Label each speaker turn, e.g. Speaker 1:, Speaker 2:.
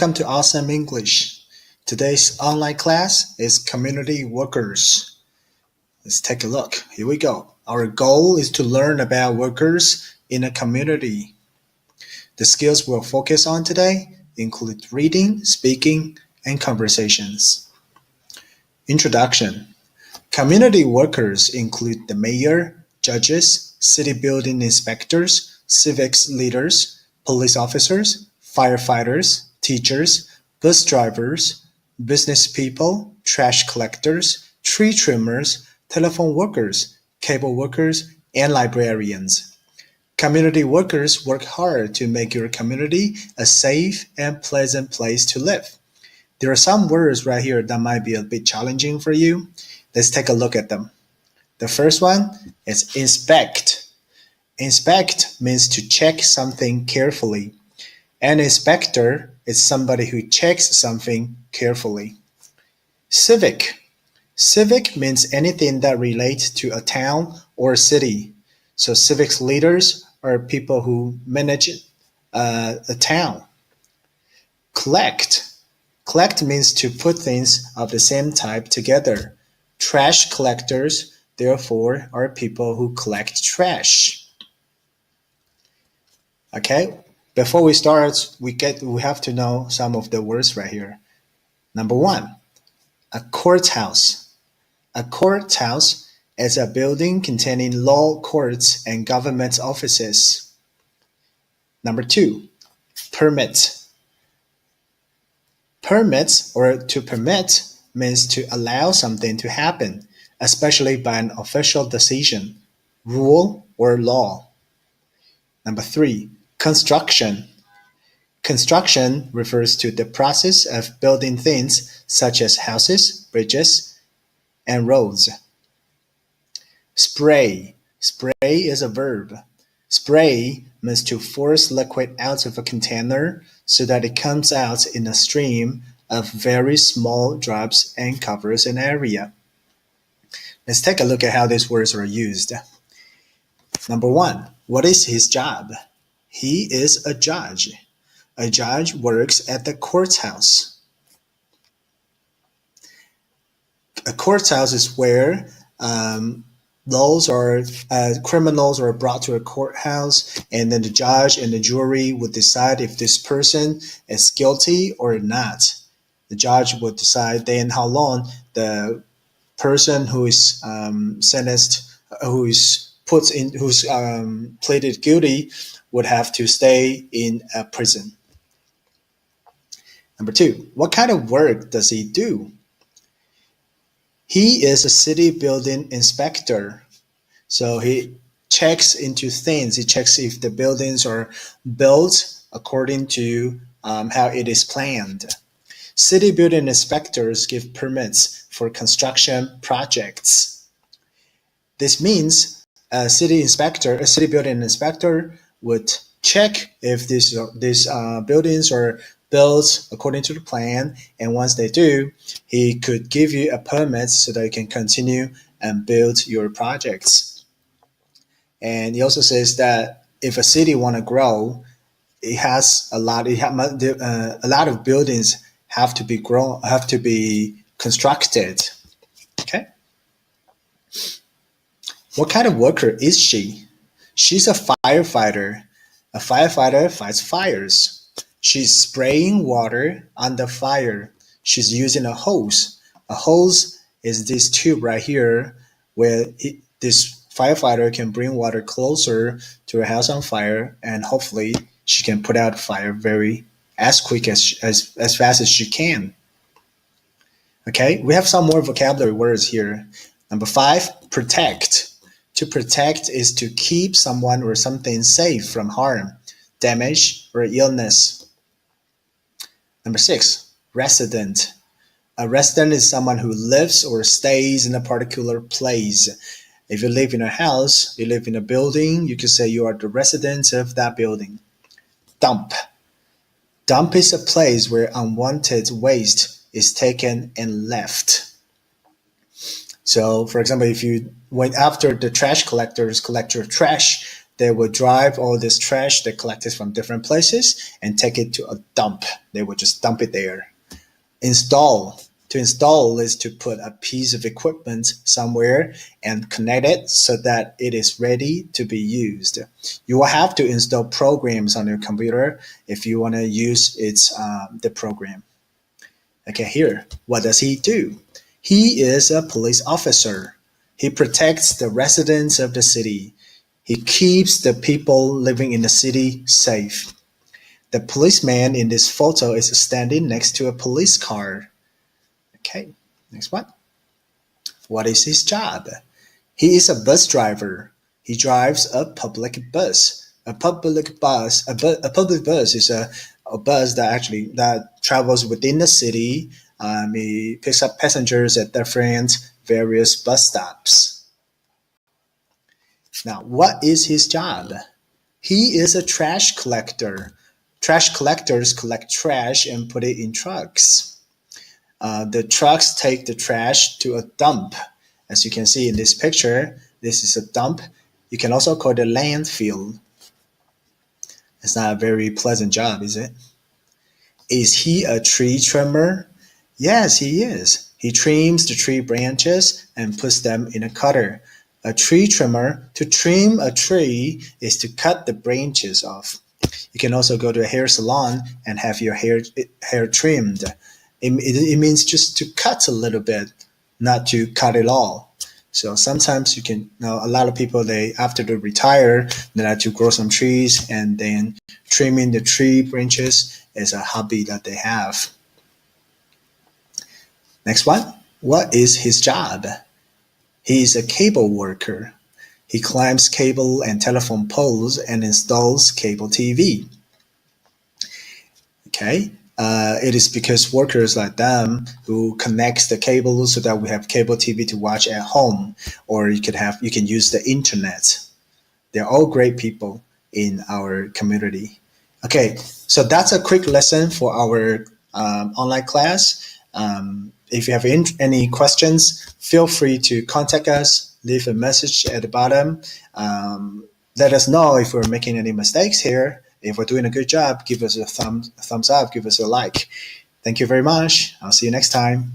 Speaker 1: Welcome to Awesome English. Today's online class is Community Workers. Let's take a look. Here we go. Our goal is to learn about workers in a community. The skills we'll focus on today include reading, speaking, and conversations. Introduction. Community workers include the mayor, judges, city building inspectors, civics leaders, police officers, firefighters, teachers, bus drivers, business people, trash collectors, tree trimmers, telephone workers, cable workers, and librarians. Community workers work hard to make your community a safe and pleasant place to live. There are some words right here that might be a bit challenging for you. Let's take a look at them. The first one is inspect. Inspect means to check something carefully. An inspector is somebody who checks something carefully. Civic. Civic means anything that relates to a town or a city. So civics leaders are people who manage a town. Collect. Collect means to put things of the same type together. Trash collectors, therefore, are people who collect trash. Okay, before we start, we have to know some of the words right here. Number one, a courthouse. A courthouse is a building containing law courts and government offices. Number two, permit. Permits, or to permit, means to allow something to happen, especially by an official decision, rule, or law. Number three, construction. Construction refers to the process of building things such as houses, bridges, and roads. Spray. Spray is a verb. Spray means to force liquid out of a container so that it comes out in a stream of very small drops and covers an area. Let's take a look at how these words are used. Number one, what is his job? He is a judge. A judge works at the courthouse. A courthouse is where criminals are brought to a courthouse, and then the judge and the jury would decide if this person is guilty or not. The judge would decide then how long the person who is sentenced, who's pleaded guilty, would have to stay in a prison. Number two, what kind of work does he do? He is a city building inspector. So he checks into things. He checks if the buildings are built according to how it is planned. City building inspectors give permits for construction projects. This means a city building inspector would check if these buildings are built according to the plan, and once they do, he could give you a permit so that you can continue and build your projects. And he also says that if a city want to grow, it has a lot of buildings have to be constructed. Okay. What kind of worker is she? She's a firefighter. A firefighter fights fires. She's spraying water on the fire. She's using a hose. A hose is this tube right here where this firefighter can bring water closer to a house on fire, and hopefully she can put out fire as quick as fast as she can. Okay, we have some more vocabulary words here. Number five, protect. To protect is to keep someone or something safe from harm, damage, or illness. Number six, resident. A resident is someone who lives or stays in a particular place. If you live in a house, you live in a building, you could say you are the resident of that building. Dump. Dump is a place where unwanted waste is taken and left. So, for example, if you went after the trash collectors collect your trash, they will drive all this trash they collected from different places and take it to a dump. They will just dump it there. To install is to put a piece of equipment somewhere and connect it so that it is ready to be used. You will have to install programs on your computer if you want to use the program. Okay, here, what does he do? He is a police officer. He protects the residents of the city. He keeps the people living in the city safe. The policeman in this photo is standing next to a police car. Okay, next one. What is his job? He is a bus driver. He drives a public bus. A public bus is a bus that travels within the city. He picks up passengers at different various bus stops. Now, what is his job? He is a trash collector. Trash collectors collect trash and put it in trucks. The trucks take the trash to a dump. As you can see in this picture, this is a dump. You can also call it a landfill. It's not a very pleasant job, is it? Is he a tree trimmer? Yes, he is. He trims the tree branches and puts them in a cutter. A tree trimmer, to trim a tree, is to cut the branches off. You can also go to a hair salon and have your hair trimmed. It means just to cut a little bit, not to cut it all. So sometimes a lot of people, after they retire, they like to grow some trees, and then trimming the tree branches is a hobby that they have. Next one. What is his job? He is a cable worker. He climbs cable and telephone poles and installs cable TV. Okay. It is because workers like them who connects the cable so that we have cable TV to watch at home, or you can use the internet. They're all great people in our community. Okay, so that's a quick lesson for our online class. If you have any questions, feel free to contact us. Leave a message at the bottom. Let us know if we're making any mistakes here. If we're doing a good job, give us a thumbs up, give us a like. Thank you very much. I'll see you next time.